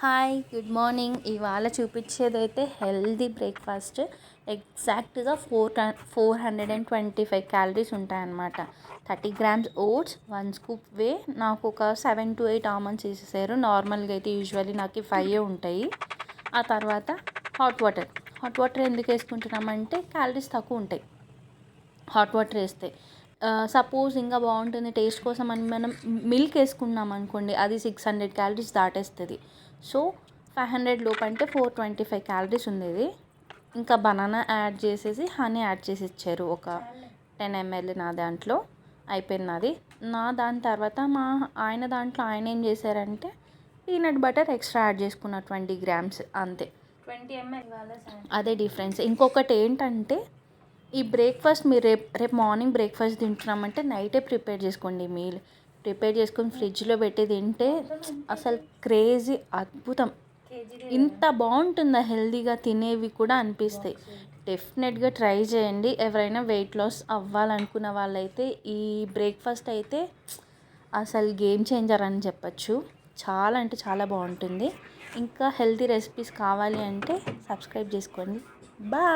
Hi good morning. ఇవాళ చూపించేదైతే healthy breakfast. ఎగ్జాక్ట్గా 425 calories ఉంటాయన్నమాట. 30 గ్రామ్స్ ఓట్స్, 1 స్కూప్ వే, నాకు ఒక 7 to 8 ఆల్మండ్స్ వేసేసారు. నార్మల్గా అయితే యూజువల్లీ నాకు 5 ఉంటాయి. ఆ తర్వాత హాట్ వాటర్ ఎందుకు వేసుకుంటున్నామంటే క్యాలరీస్ తక్కువ ఉంటాయి హాట్ వాటర్ వేస్తే. సపోజ్ ఇంకా బాగుంటుంది టేస్ట్ కోసం అని మనం మిల్క్ వేసుకున్నాం అనుకోండి, అది 600 క్యాలరీస్ దాటేస్తుంది. సో 500 లోపు అంటే 425 క్యాలరీస్ ఉండేది. ఇంకా బనానా యాడ్ చేసేసి హనీ యాడ్ చేసి ఇచ్చారు, ఒక 10 ml నా దాంట్లో అయిపోయింది నాది. దాని తర్వాత ఆయన దాంట్లో ఆయన ఏం చేశారంటే పీనట్ బటర్ ఎక్స్ట్రా యాడ్ చేసుకున్న 20 గ్రామ్స్ అంతే. 20 ml. అదే డిఫరెన్స్. ఇంకొకటి ఏంటంటే ఈ బ్రేక్ఫాస్ట్ మీరు రేపు మార్నింగ్ బ్రేక్ఫాస్ట్ తింటున్నామంటే నైటే ప్రిపేర్ చేసుకోండి. మీల్ ప్రిపేర్ చేసుకొని ఫ్రిడ్జ్లో పెట్టి తింటే అసలు క్రేజీ, అద్భుతం. ఇంత బాగుంటుందా హెల్తీగా తినేవి కూడా అనిపిస్తాయి. డెఫినెట్గా ట్రై చేయండి. ఎవరైనా వెయిట్ లాస్ అవ్వాలనుకున్న వాళ్ళైతే ఈ బ్రేక్ఫాస్ట్ అయితే అసలు గేమ్ చేంజర్ అని చెప్పచ్చు. చాలా అంటే చాలా బాగుంటుంది. ఇంకా హెల్తీ రెసిపీస్ కావాలి అంటే సబ్స్క్రైబ్ చేసుకోండి. బాయ్.